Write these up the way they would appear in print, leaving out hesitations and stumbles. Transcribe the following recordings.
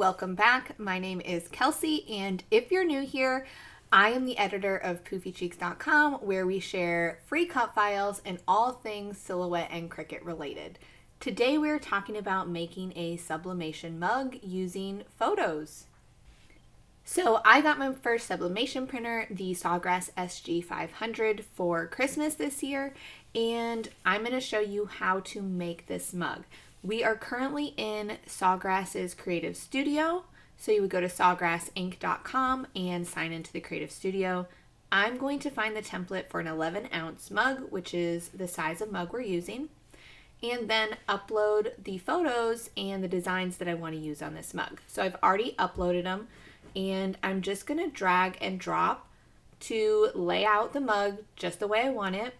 welcome back. My name is Kelsey, and if you're new here, I am the editor of poofycheeks.com, where we share free cut files and all things silhouette and Cricut related. Today we're talking about making a sublimation mug using photos. So I got my first sublimation printer, the Sawgrass SG500, for Christmas this year, and I'm going to show you how to make this mug. We are currently in Sawgrass's Creative Studio, so you would go to sawgrassinc.com and sign into the Creative Studio. I'm going to find the template for an 11-ounce mug, which is the size of mug we're using, and then upload the photos and the designs that I want to use on this mug. So I've already uploaded them, and I'm just going to drag and drop to lay out the mug just the way I want it.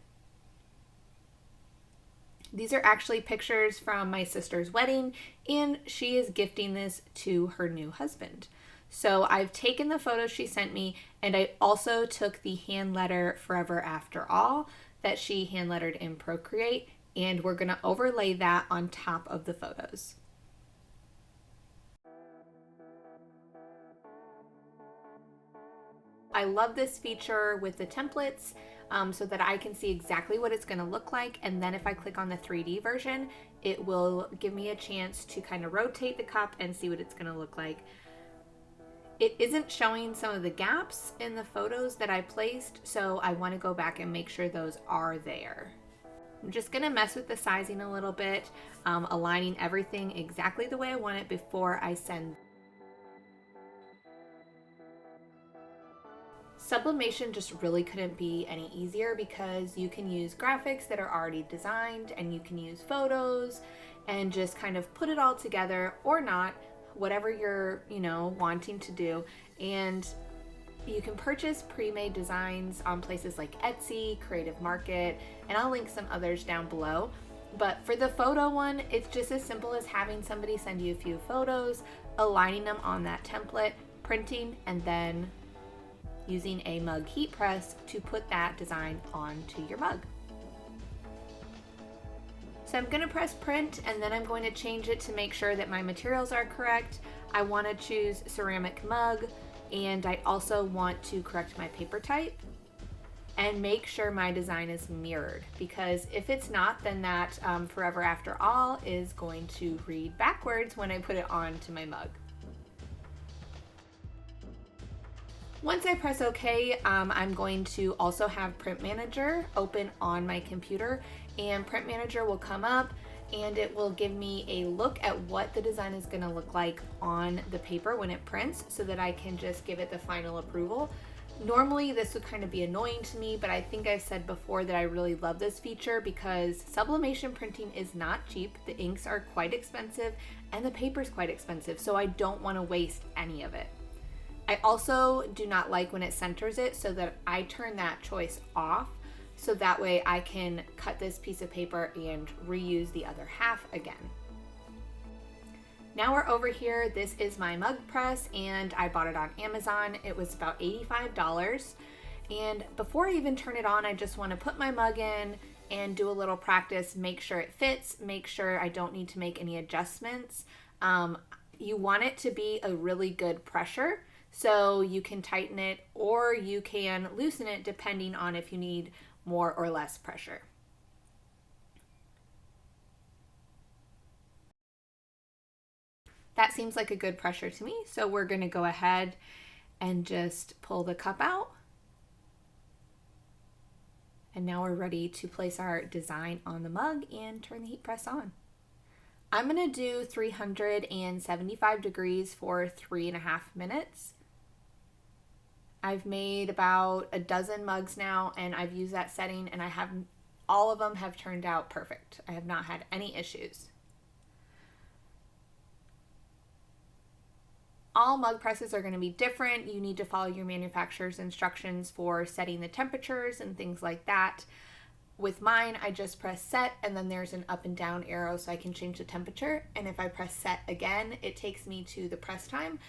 These are actually pictures from my sister's wedding, and she is gifting this to her new husband. So I've taken the photos she sent me, and I also took the hand letter Forever After All that she hand lettered in Procreate, and we're going to overlay that on top of the photos. I love this feature with the templates so that I can see exactly what it's going to look like, and then if I click on the 3D version, it will give me a chance to kind of rotate the cup and see what it's going to look like. It isn't showing some of the gaps in the photos that I placed, so I want to go back and make sure those are there. I'm just going to mess with the sizing a little bit, aligning everything exactly the way I want it before I send. Sublimation just really couldn't be any easier because you can use graphics that are already designed, and you can use photos and just kind of put it all together, or not, whatever you're, wanting to do. And you can purchase pre-made designs on places like Etsy, Creative Market, and I'll link some others down below. But for the photo one, it's just as simple as having somebody send you a few photos, aligning them on that template, printing, and then using a mug heat press to put that design onto your mug. So I'm going to press print, and then I'm going to change it to make sure that my materials are correct. I want to choose ceramic mug, and I also want to correct my paper type and make sure my design is mirrored, because if it's not, then that Forever After All is going to read backwards when I put it onto my mug. Once I press OK, I'm going to also have Print Manager open on my computer, and Print Manager will come up and it will give me a look at what the design is going to look like on the paper when it prints, so that I can just give it the final approval. Normally this would kind of be annoying to me, but I think I've said before that I really love this feature because sublimation printing is not cheap. The inks are quite expensive and the paper is quite expensive, so I don't want to waste any of it. I also do not like when it centers it, so that I turn that choice off, so that way I can cut this piece of paper and reuse the other half again. Now we're over here. This is my mug press, and I bought it on Amazon. It was about $85. And before I even turn it on, I just want to put my mug in and do a little practice, make sure it fits, make sure I don't need to make any adjustments. You want it to be a really good pressure, so you can tighten it or you can loosen it depending on if you need more or less pressure. That seems like a good pressure to me, so we're going to go ahead and just pull the cup out. And now we're ready to place our design on the mug and turn the heat press on. I'm going to do 375 degrees for 3.5 minutes. I've made about a dozen mugs now, and I've used that setting, and all of them have turned out perfect. I have not had any issues. All mug presses are going to be different. You need to follow your manufacturer's instructions for setting the temperatures and things like that. With mine, I just press set, and then there's an up and down arrow so I can change the temperature. And if I press set again, it takes me to the press time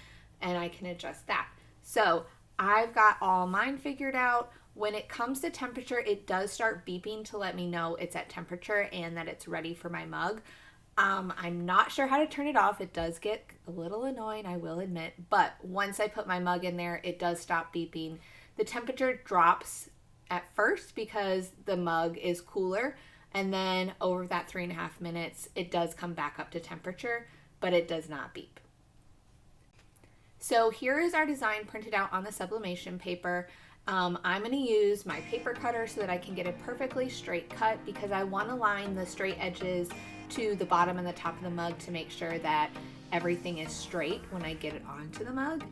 and I can adjust that. So I've got all mine figured out. When it comes to temperature, it does start beeping to let me know it's at temperature and that it's ready for my mug. I'm not sure how to turn it off. It does get a little annoying, I will admit, but once I put my mug in there, it does stop beeping. The temperature drops at first because the mug is cooler, and then over that 3.5 minutes, it does come back up to temperature, but it does not beep. So here is our design printed out on the sublimation paper. I'm going to use my paper cutter so that I can get a perfectly straight cut, because I want to line the straight edges to the bottom and the top of the mug to make sure that everything is straight when I get it onto the mug.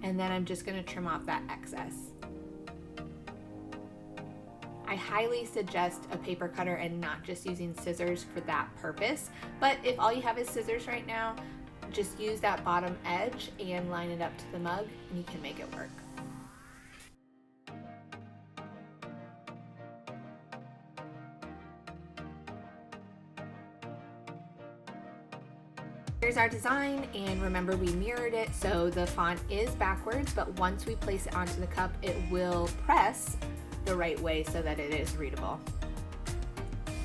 And then I'm just going to trim off that excess. I highly suggest a paper cutter and not just using scissors for that purpose. But if all you have is scissors right now, just use that bottom edge and line it up to the mug and you can make it work. Here's our design, and remember we mirrored it so the font is backwards, but once we place it onto the cup, it will press the right way so that it is readable.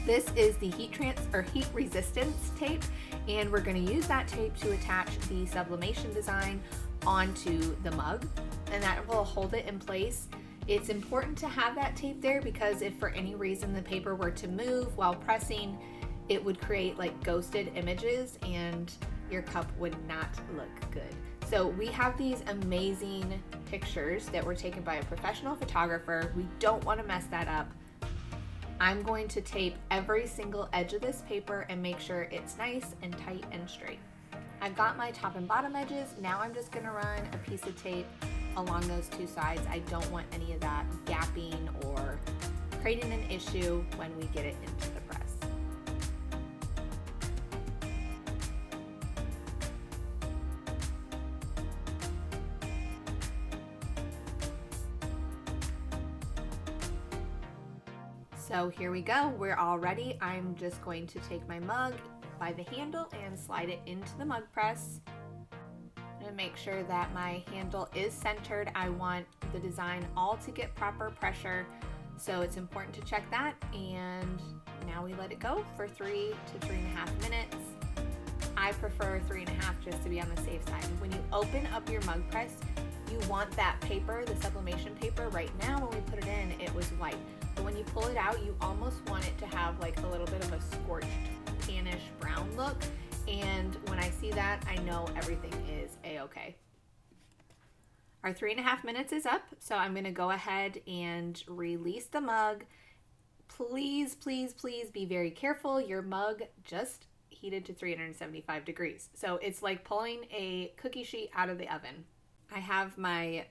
This is the heat resistance tape, and we're going to use that tape to attach the sublimation design onto the mug, and that will hold it in place. It's important to have that tape there because if for any reason the paper were to move while pressing, it would create like ghosted images and your cup would not look good. So we have these amazing pictures that were taken by a professional photographer. We don't want to mess that up. I'm going to tape every single edge of this paper and make sure it's nice and tight and straight. I've got my top and bottom edges. Now I'm just going to run a piece of tape along those two sides. I don't want any of that gapping or creating an issue when we get it into the press. So here we go, we're all ready. I'm just going to take my mug by the handle and slide it into the mug press. And make sure that my handle is centered. I want the design all to get proper pressure, so it's important to check that. And now we let it go for 3 to 3.5 minutes. I prefer 3.5 just to be on the safe side. When you open up your mug press, you want that paper, the sublimation paper. Right now when we put it in, it was white. But when you pull it out, you almost want it to have like a little bit of a scorched tannish brown look. And when I see that, I know everything is a-okay. Our 3.5 minutes is up, so I'm gonna go ahead and release the mug. Please, please, please be very careful. Your mug just heated to 375 degrees. So it's like pulling a cookie sheet out of the oven. I have my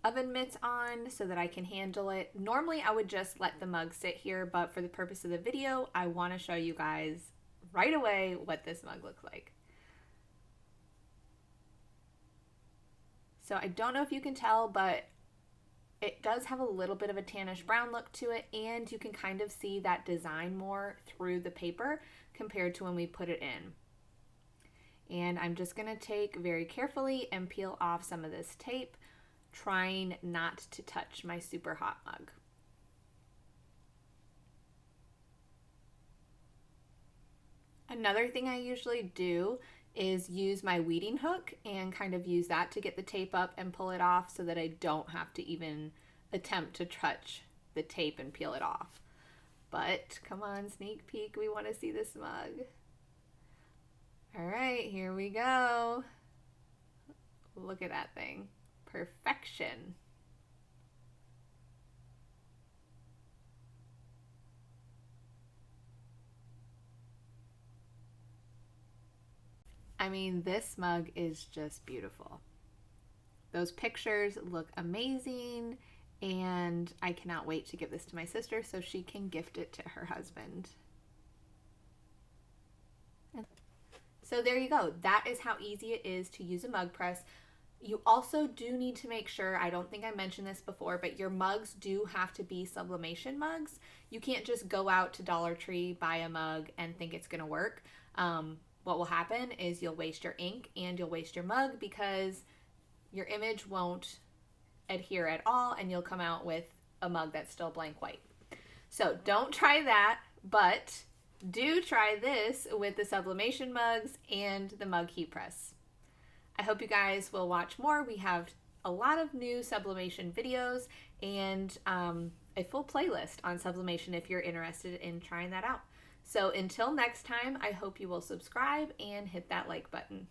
oven mitts on so that I can handle it. Normally I would just let the mug sit here, but for the purpose of the video, I want to show you guys right away what this mug looks like. So I don't know if you can tell, but it does have a little bit of a tannish brown look to it, and you can kind of see that design more through the paper compared to when we put it in. And I'm just going to take very carefully and peel off some of this tape, trying not to touch my super hot mug. Another thing I usually do is use my weeding hook and kind of use that to get the tape up and pull it off so that I don't have to even attempt to touch the tape and peel it off. But come on, sneak peek, we want to see this mug. All right, here we go. Look at that thing. Perfection. I mean, this mug is just beautiful. Those pictures look amazing, and I cannot wait to give this to my sister so she can gift it to her husband. So there you go. That is how easy it is to use a mug press. You also do need to make sure, I don't think I mentioned this before, but your mugs do have to be sublimation mugs. You can't just go out to Dollar Tree, buy a mug, and think it's going to work. What will happen is you'll waste your ink and you'll waste your mug because your image won't adhere at all, and you'll come out with a mug that's still blank white. So don't try that, but do try this with the sublimation mugs and the mug heat press. I hope you guys will watch more. We have a lot of new sublimation videos and a full playlist on sublimation if you're interested in trying that out. So until next time, I hope you will subscribe and hit that like button.